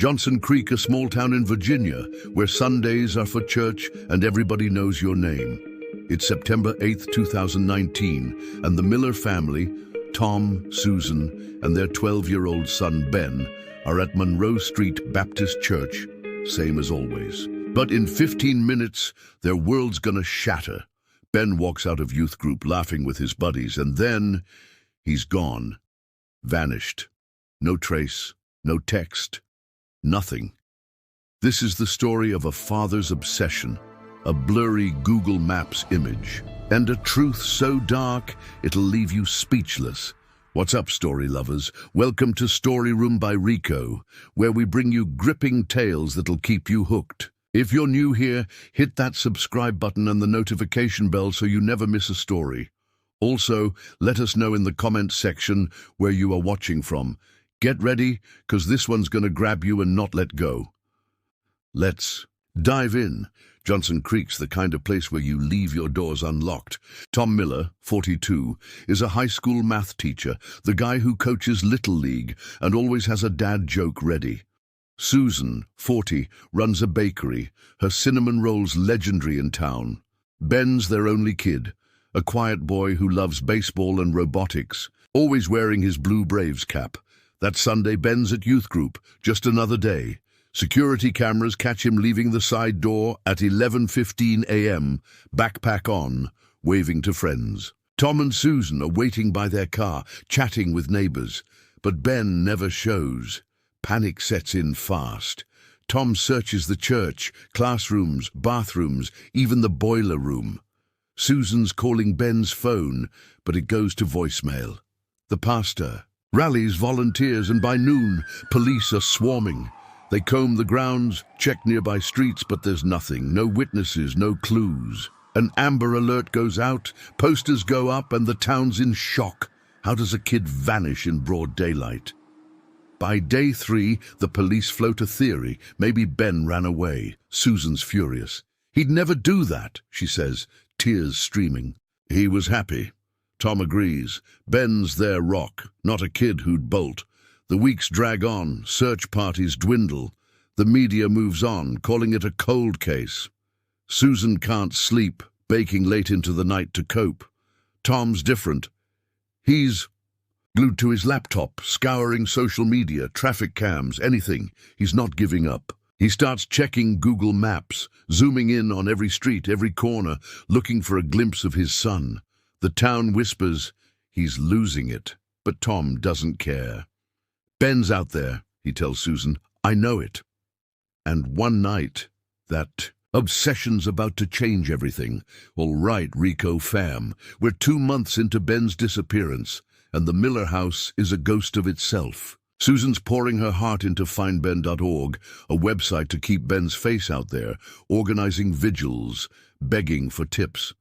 Johnson Creek, a small town in Virginia, where Sundays are for church and everybody knows your name. It's September 8th, 2019, and the Miller family, Tom, Susan, and their 12-year-old son, Ben, are at Monroe Street Baptist Church, same as always. But in 15 minutes, their world's gonna shatter. Ben walks out of youth group laughing with his buddies, and then he's gone. Vanished. No trace, no text. Nothing. This is the story of a father's obsession, a blurry Google Maps image, and a truth so dark it'll leave you speechless. What's up, story lovers? Welcome to Storyroom by Rico, where we bring you gripping tales that'll keep you hooked. If you're new here, hit that subscribe button and the notification bell so you never miss a story. Also, let us know in the comments section where you are watching from. Get ready, because this one's going to grab you and not let go. Let's dive in. Johnson Creek's the kind of place where you leave your doors unlocked. Tom Miller, 42, is a high school math teacher, the guy who coaches Little League and always has a dad joke ready. Susan, 40, runs a bakery, her cinnamon rolls legendary in town. Ben's their only kid, a quiet boy who loves baseball and robotics, always wearing his blue Braves cap. That Sunday, Ben's at youth group, just another day. Security cameras catch him leaving the side door at 11:15 a.m., backpack on, waving to friends. Tom and Susan are waiting by their car, chatting with neighbors, but Ben never shows. Panic sets in fast. Tom searches the church, classrooms, bathrooms, even the boiler room. Susan's calling Ben's phone, but it goes to voicemail. The pastor rallies volunteers, and by noon, police are swarming. They comb the grounds, check nearby streets, but there's nothing. No witnesses, no clues. An Amber Alert goes out, posters go up, and the town's in shock. How does a kid vanish in broad daylight? By day 3, the police float a theory. Maybe Ben ran away. Susan's furious. He'd never do that, she says, tears streaming. He was happy. Tom agrees. Ben's their rock, not a kid who'd bolt. The weeks drag on, search parties dwindle. The media moves on, calling it a cold case. Susan can't sleep, baking late into the night to cope. Tom's different. He's glued to his laptop, scouring social media, traffic cams, anything. He's not giving up. He starts checking Google Maps, zooming in on every street, every corner, looking for a glimpse of his son. The town whispers, he's losing it, but Tom doesn't care. Ben's out there, he tells Susan. I know it. And one night, that obsession's about to change everything. All right, Rico fam, we're 2 months into Ben's disappearance, and the Miller house is a ghost of itself. Susan's pouring her heart into findben.org, a website to keep Ben's face out there, organizing vigils, begging for tips.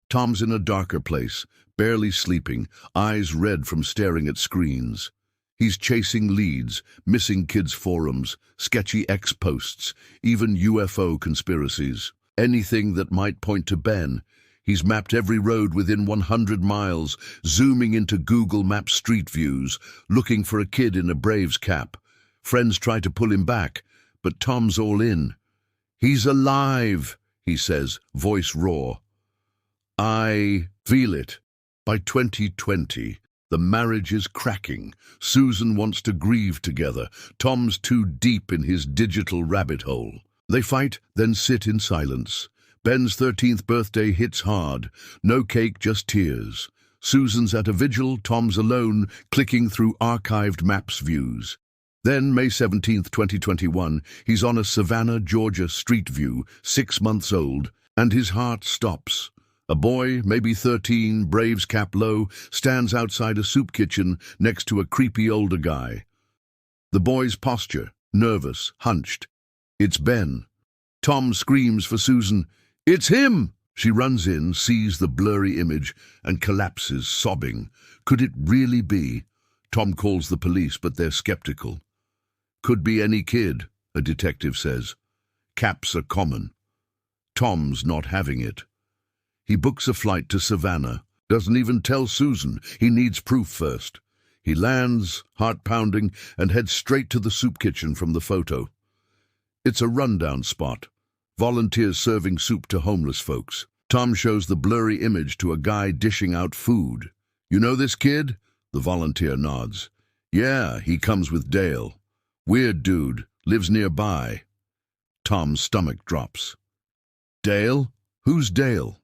Tom's in a darker place, barely sleeping, eyes red from staring at screens. He's chasing leads, missing kids' forums, sketchy ex-posts, even UFO conspiracies. Anything that might point to Ben. He's mapped every road within 100 miles, zooming into Google Maps street views, looking for a kid in a Braves cap. Friends try to pull him back, but Tom's all in. He's alive, he says, voice raw. I feel it. By 2020, the marriage is cracking. Susan wants to grieve together. Tom's too deep in his digital rabbit hole. They fight, then sit in silence. Ben's 13th birthday hits hard. No cake, just tears. Susan's at a vigil, Tom's alone, clicking through archived maps views. Then, May 17th, 2021, he's on a Savannah, Georgia street view, 6 months old, and his heart stops. A boy, maybe 13, Braves cap low, stands outside a soup kitchen next to a creepy older guy. The boy's posture, nervous, hunched. It's Ben. Tom screams for Susan. It's him! She runs in, sees the blurry image, and collapses, sobbing. Could it really be? Tom calls the police, but they're skeptical. Could be any kid, a detective says. Caps are common. Tom's not having it. He books a flight to Savannah, doesn't even tell Susan. He needs proof first. He lands, heart pounding, and heads straight to the soup kitchen from the photo. It's a rundown spot. Volunteers serving soup to homeless folks. Tom shows the blurry image to a guy dishing out food. "You know this kid?" The volunteer nods. "Yeah, he comes with Dale. Weird dude, lives nearby." Tom's stomach drops. "Dale? Who's Dale?"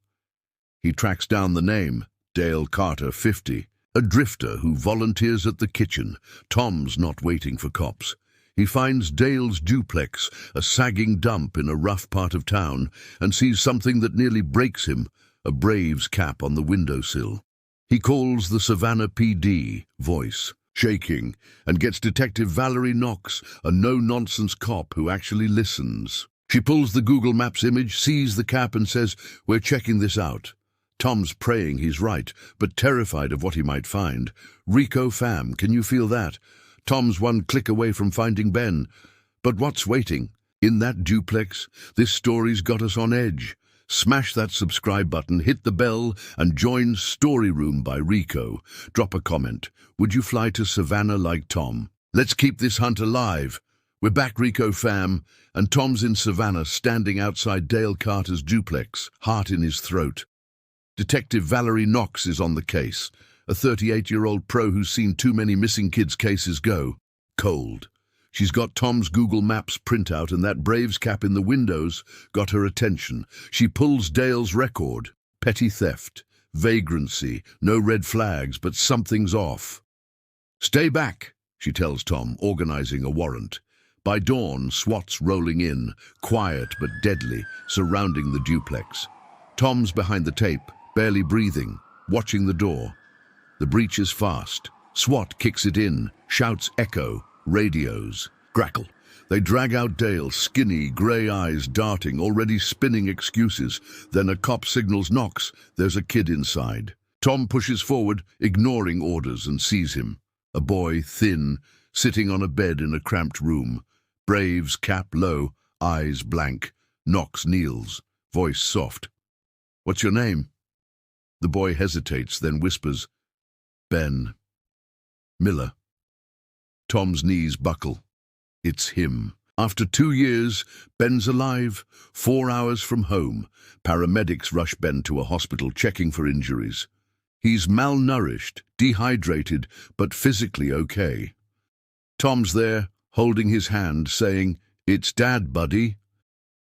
He tracks down the name, Dale Carter, 50, a drifter who volunteers at the kitchen. Tom's not waiting for cops. He finds Dale's duplex, a sagging dump in a rough part of town, and sees something that nearly breaks him, a Braves cap on the windowsill. He calls the Savannah PD, voice shaking, and gets Detective Valerie Knox, a no-nonsense cop who actually listens. She pulls the Google Maps image, sees the cap, and says, "We're checking this out." Tom's praying he's right, but terrified of what he might find. Rico fam, can you feel that? Tom's one click away from finding Ben. But what's waiting? In that duplex, this story's got us on edge. Smash that subscribe button, hit the bell, and join Storyroom by Rico. Drop a comment. Would you fly to Savannah like Tom? Let's keep this hunt alive. We're back, Rico fam, and Tom's in Savannah, standing outside Dale Carter's duplex, heart in his throat. Detective Valerie Knox is on the case, a 38-year-old pro who's seen too many missing kids cases go cold. She's got Tom's Google Maps printout, and that Braves cap in the windows got her attention. She pulls Dale's record. Petty theft, vagrancy, no red flags, but something's off. "Stay back," she tells Tom, organizing a warrant. By dawn, SWAT's rolling in, quiet but deadly, surrounding the duplex. Tom's behind the tape, barely breathing, watching the door. The breach is fast. SWAT kicks it in, shouts echo, radios. Crackle. They drag out Dale, skinny, grey eyes darting, already spinning excuses. Then a cop signals Knox. There's a kid inside. Tom pushes forward, ignoring orders, and sees him. A boy, thin, sitting on a bed in a cramped room. Braves cap low, eyes blank. Knox kneels, voice soft. "What's your name?" The boy hesitates, then whispers, "Ben Miller." Tom's knees buckle. It's him. After 2 years, Ben's alive, 4 hours from home. Paramedics rush Ben to a hospital, checking for injuries. He's malnourished, dehydrated, but physically okay. Tom's there, holding his hand, saying, "It's Dad, buddy."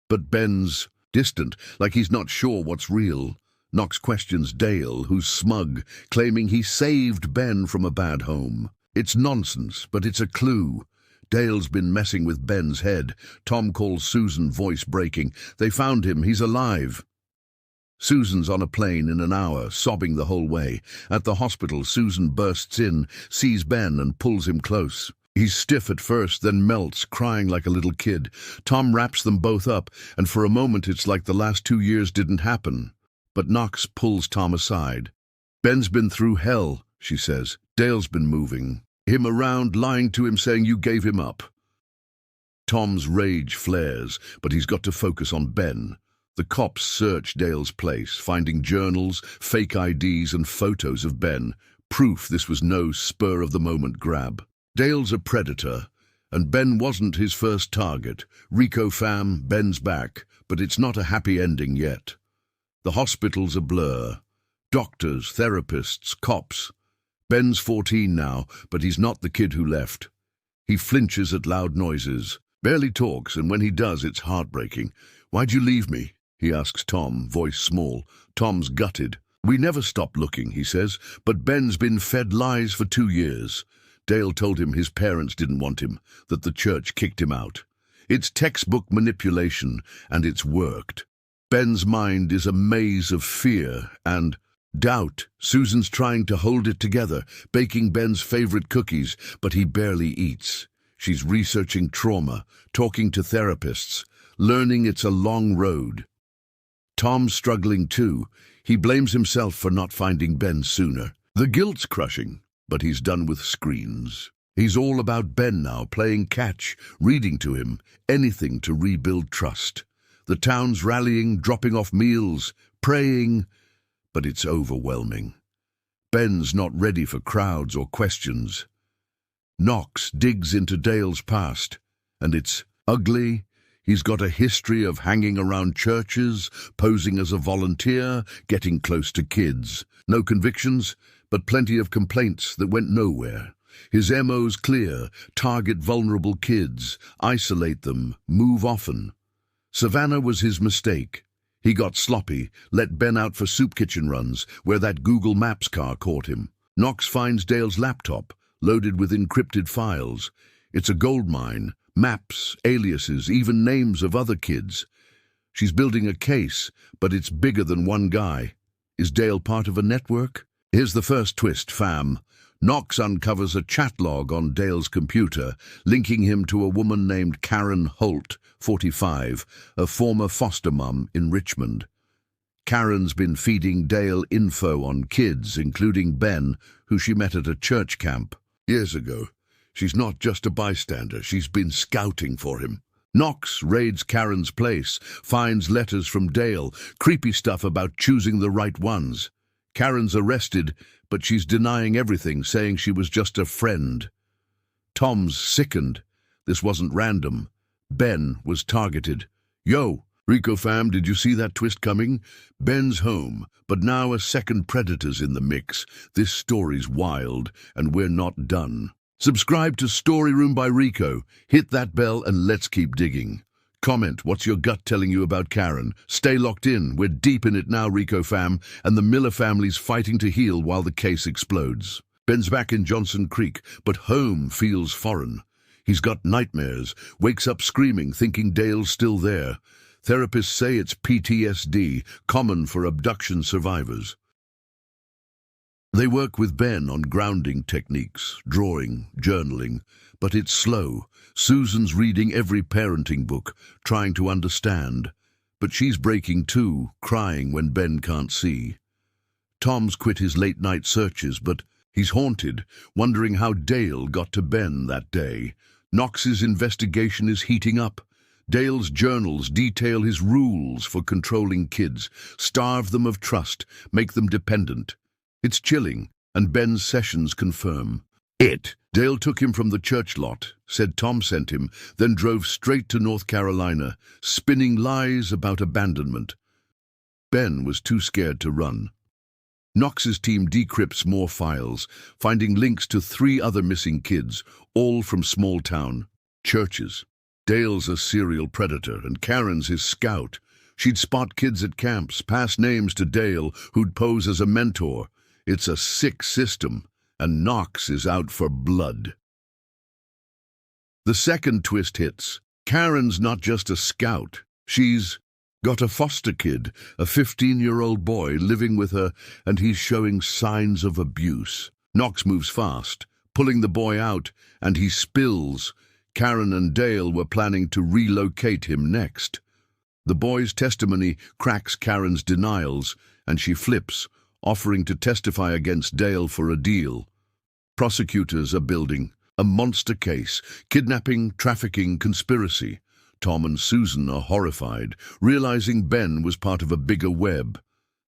But Ben's distant, like he's not sure what's real. Knox questions Dale, who's smug, claiming he saved Ben from a bad home. It's nonsense, but it's a clue. Dale's been messing with Ben's head. Tom calls Susan, voice breaking. They found him. He's alive. Susan's on a plane in an hour, sobbing the whole way. At the hospital, Susan bursts in, sees Ben, and pulls him close. He's stiff at first, then melts, crying like a little kid. Tom wraps them both up, and for a moment it's like the last 2 years didn't happen. But Knox pulls Tom aside. "Ben's been through hell," she says. "Dale's been moving him around, lying to him, saying you gave him up." Tom's rage flares, but he's got to focus on Ben. The cops search Dale's place, finding journals, fake IDs, and photos of Ben. Proof this was no spur-of-the-moment grab. Dale's a predator, and Ben wasn't his first target. Rico fam, Ben's back, but it's not a happy ending yet. The hospital's a blur. Doctors, therapists, cops. Ben's 14 now, but he's not the kid who left. He flinches at loud noises, barely talks, and when he does, it's heartbreaking. "Why'd you leave me?" he asks Tom, voice small. Tom's gutted. "We never stopped looking," he says, "but Ben's been fed lies for 2 years. Dale told him his parents didn't want him, that the church kicked him out. It's textbook manipulation, and it's worked. Ben's mind is a maze of fear and doubt. Susan's trying to hold it together, baking Ben's favorite cookies, but he barely eats. She's researching trauma, talking to therapists, learning it's a long road. Tom's struggling too. He blames himself for not finding Ben sooner. The guilt's crushing, but he's done with screens. He's all about Ben now, playing catch, reading to him, anything to rebuild trust. The town's rallying, dropping off meals, praying, but it's overwhelming. Ben's not ready for crowds or questions. Knox digs into Dale's past, and it's ugly. He's got a history of hanging around churches, posing as a volunteer, getting close to kids. No convictions, but plenty of complaints that went nowhere. His MO's clear: target vulnerable kids, isolate them, move often. Savannah was his mistake. He got sloppy, let Ben out for soup kitchen runs, where that Google Maps car caught him. Knox finds Dale's laptop, loaded with encrypted files. It's a goldmine: maps, aliases, even names of other kids. She's building a case, but it's bigger than one guy. Is Dale part of a network? Here's the first twist, fam. Knox uncovers a chat log on Dale's computer, linking him to a woman named Karen Holt, 45, a former foster mum in Richmond. Karen's been feeding Dale info on kids, including Ben, who she met at a church camp years ago. She's not just a bystander, she's been scouting for him. Knox raids Karen's place, finds letters from Dale, creepy stuff about choosing the right ones. Karen's arrested, but she's denying everything, saying she was just a friend. Tom's sickened. This wasn't random. Ben was targeted. Yo, Rico fam, did you see that twist coming? Ben's home, but now a second predator's in the mix. This story's wild, and we're not done. Subscribe to Storyroom by Rico. Hit that bell and let's keep digging. Comment, what's your gut telling you about Karen? Stay locked in. We're deep in it now, Rico fam, and the Miller family's fighting to heal while the case explodes. Ben's back in Johnson Creek, but home feels foreign. He's got nightmares, wakes up screaming, thinking Dale's still there. Therapists say it's PTSD, common for abduction survivors. They work with Ben on grounding techniques, drawing, journaling, but it's slow. Susan's reading every parenting book, trying to understand, but she's breaking too, crying when Ben can't see. Tom's quit his late-night searches, but he's haunted, wondering how Dale got to Ben that day. Knox's investigation is heating up. Dale's journals detail his rules for controlling kids, starve them of trust, make them dependent. It's chilling, and Ben's sessions confirm it. Dale took him from the church lot, said Tom sent him, then drove straight to North Carolina, spinning lies about abandonment. Ben was too scared to run. Knox's team decrypts more files, finding links to 3 other missing kids, all from small-town churches. Dale's a serial predator, and Karen's his scout. She'd spot kids at camps, pass names to Dale, who'd pose as a mentor. It's a sick system, and Knox is out for blood. The second twist hits. Karen's not just a scout. She's got a foster kid, a 15-year-old boy living with her, and he's showing signs of abuse. Knox moves fast, pulling the boy out, and he spills. Karen and Dale were planning to relocate him next. The boy's testimony cracks Karen's denials, and she flips, offering to testify against Dale for a deal. Prosecutors are building a monster case: kidnapping, trafficking, conspiracy. Tom and Susan are horrified, realizing Ben was part of a bigger web.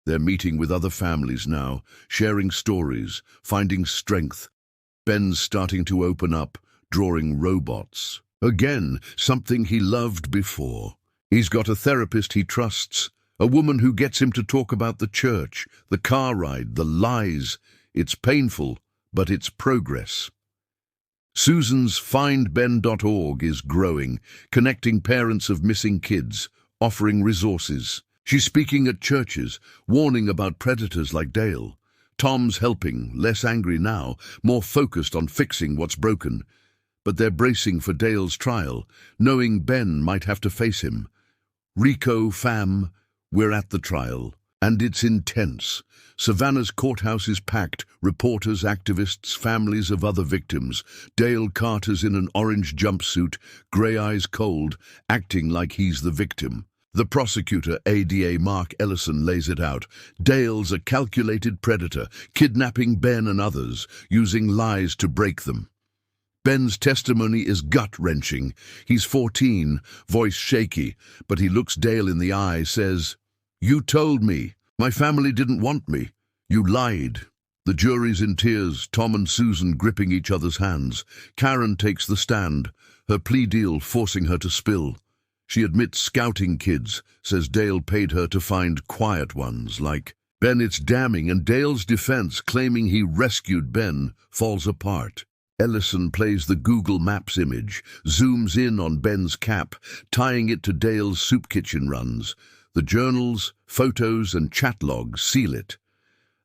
They're meeting with other families now, sharing stories, finding strength. Ben's starting to open up, drawing robots. Again, something he loved before. He's got a therapist he trusts, a woman who gets him to talk about the church, the car ride, the lies. It's painful, but it's progress. Susan's findben.org is growing, connecting parents of missing kids, offering resources. She's speaking at churches, warning about predators like Dale. Tom's helping, less angry now, more focused on fixing what's broken. But they're bracing for Dale's trial, knowing Ben might have to face him. Rico fam, we're at the trial, and it's intense. Savannah's courthouse is packed, reporters, activists, families of other victims. Dale Carter's in an orange jumpsuit, grey eyes cold, acting like he's the victim. The prosecutor, ADA Mark Ellison, lays it out. Dale's a calculated predator, kidnapping Ben and others, using lies to break them. Ben's testimony is gut-wrenching. He's 14, voice shaky, but he looks Dale in the eye, says, "You told me. My family didn't want me. You lied." The jury's in tears, Tom and Susan gripping each other's hands. Karen takes the stand, her plea deal forcing her to spill. She admits scouting kids, says Dale paid her to find quiet ones, like Ben. It's damning, and Dale's defense, claiming he rescued Ben, falls apart. Ellison plays the Google Maps image, zooms in on Ben's cap, tying it to Dale's soup kitchen runs. The journals, photos, and chat logs seal it.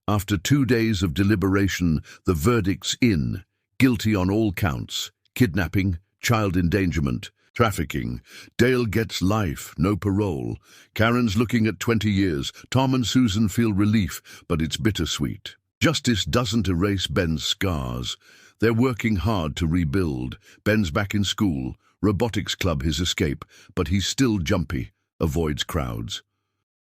After 2 days of deliberation, the verdict's in. Guilty on all counts: kidnapping, child endangerment, trafficking. Dale gets life, no parole. Karen's looking at 20 years. Tom and Susan feel relief, but it's bittersweet. Justice doesn't erase Ben's scars. They're working hard to rebuild. Ben's back in school. Robotics club his escape, but he's still jumpy, avoids crowds.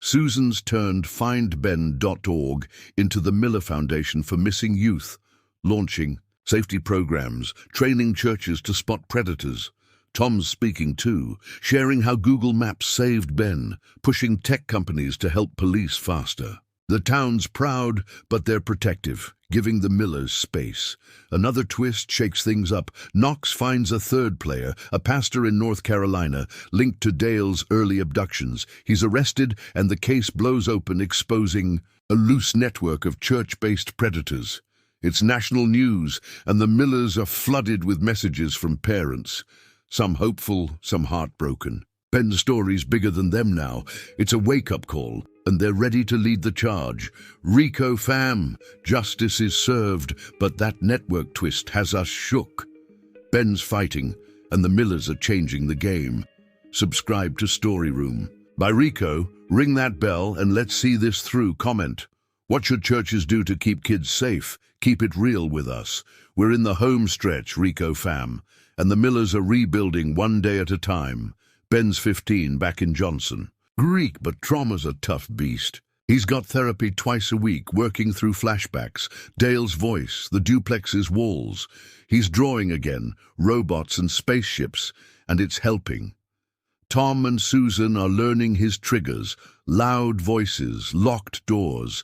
Susan's turned findben.org into the Miller Foundation for Missing Youth, launching safety programs, training churches to spot predators. Tom's speaking too, sharing how Google Maps saved Ben, pushing tech companies to help police faster. The town's proud, but they're protective, giving the Millers space. Another twist shakes things up. Knox finds a third player, a pastor in North Carolina, linked to Dale's early abductions. He's arrested, and the case blows open, exposing a loose network of church-based predators. It's national news, and the Millers are flooded with messages from parents. Some hopeful, some heartbroken. Ben's story's bigger than them now. It's a wake-up call, and they're ready to lead the charge. Rico fam, justice is served, but that network twist has us shook. Ben's fighting, and the Millers are changing the game. Subscribe to Storyroom. By Rico, ring that bell and let's see this through. Comment. What should churches do to keep kids safe? Keep it real with us. We're in the home stretch, Rico fam, and the Millers are rebuilding one day at a time. Ben's 15, back in Johnson. Greek, but trauma's a tough beast. He's got therapy twice a week, working through flashbacks, Dale's voice, the duplex's walls. He's drawing again, robots and spaceships, and it's helping. Tom and Susan are learning his triggers, loud voices, locked doors,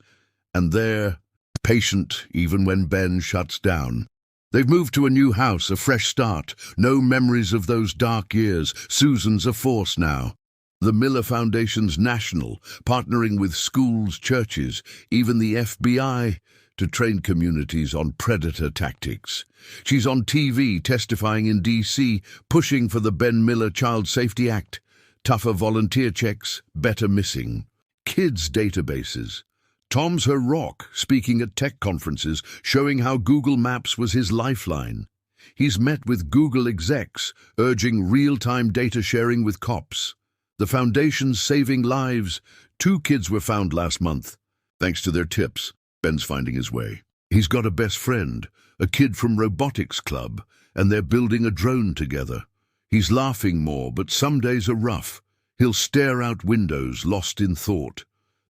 and they're patient even when Ben shuts down. They've moved to a new house, a fresh start, no memories of those dark years. Susan's a force now. The Miller Foundation's national, partnering with schools, churches, even the FBI, to train communities on predator tactics. She's on TV testifying in D.C., pushing for the Ben Miller Child Safety Act. Tougher volunteer checks, better missing. Kids' databases. Tom's her rock, speaking at tech conferences, showing how Google Maps was his lifeline. He's met with Google execs, urging real-time data sharing with cops. The foundation's saving lives. 2 kids were found last month. Thanks to their tips, Ben's finding his way. He's got a best friend, a kid from Robotics Club, and they're building a drone together. He's laughing more, but some days are rough. He'll stare out windows, lost in thought.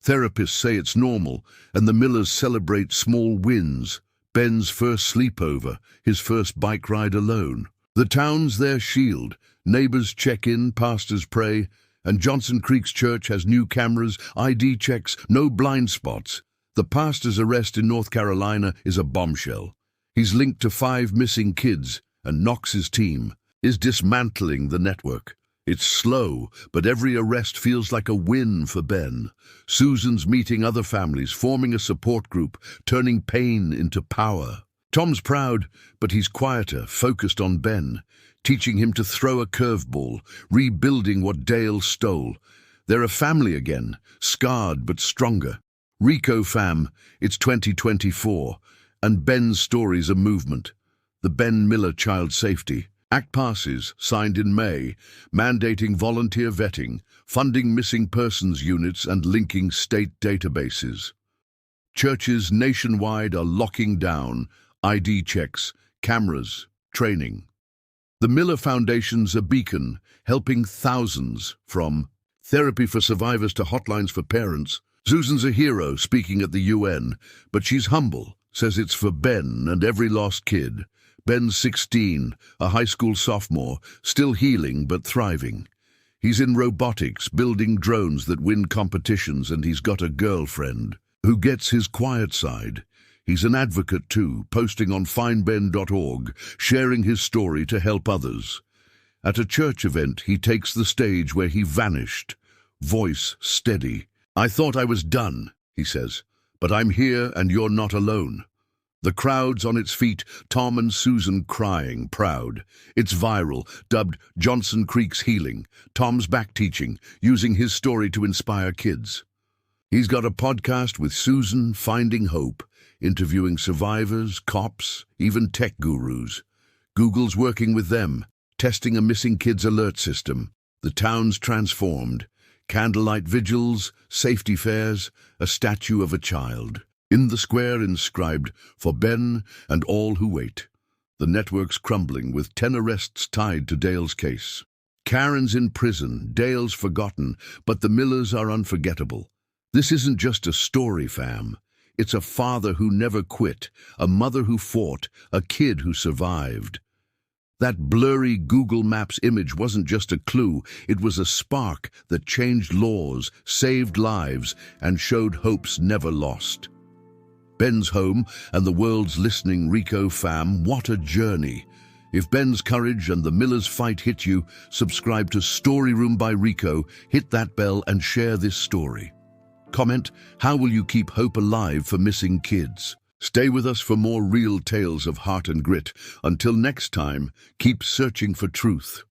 Therapists say it's normal, and the Millers celebrate small wins. Ben's first sleepover, his first bike ride alone. The town's their shield. Neighbors check in, pastors pray, and Johnson Creek's church has new cameras, ID checks, no blind spots. The pastor's arrest in North Carolina is a bombshell. He's linked to 5 missing kids, and Knox's team is dismantling the network. It's slow, but every arrest feels like a win for Ben. Susan's meeting other families, forming a support group, turning pain into power. Tom's proud, but he's quieter, focused on Ben, teaching him to throw a curveball, rebuilding what Dale stole. They're a family again, scarred but stronger. Rico fam, it's 2024, and Ben's story's a movement. The Ben Miller Child Safety Act passes, signed in May, mandating volunteer vetting, funding missing persons units and linking state databases. Churches nationwide are locking down ID checks, cameras, training. The Miller Foundation's a beacon, helping thousands, from therapy for survivors to hotlines for parents. Susan's a hero, speaking at the UN, but she's humble, says it's for Ben and every lost kid. Ben's 16, a high school sophomore, still healing but thriving. He's in robotics, building drones that win competitions, and he's got a girlfriend who gets his quiet side. He's an advocate too, posting on findben.org, sharing his story to help others. At a church event, he takes the stage where he vanished, voice steady. "I thought I was done," he says, "but I'm here and you're not alone." The crowd's on its feet, Tom and Susan crying, proud. It's viral, dubbed Johnson Creek's Healing. Tom's back teaching, using his story to inspire kids. He's got a podcast with Susan, Finding Hope, interviewing survivors, cops, even tech gurus. Google's working with them, testing a missing kids alert system. The town's transformed. Candlelight vigils, safety fairs, a statue of a child. In the square inscribed, "For Ben and all who wait." The network's crumbling with 10 arrests tied to Dale's case. Karen's in prison, Dale's forgotten, but the Millers are unforgettable. This isn't just a story, fam. It's a father who never quit, a mother who fought, a kid who survived. That blurry Google Maps image wasn't just a clue, it was a spark that changed laws, saved lives, and showed hope's never lost. Ben's home and the world's listening. Rico fam, what a journey. If Ben's courage and the Millers' fight hit you, subscribe to Storyroom by Rico, hit that bell and share this story. Comment, how will you keep hope alive for missing kids? Stay with us for more real tales of heart and grit. Until next time, keep searching for truth.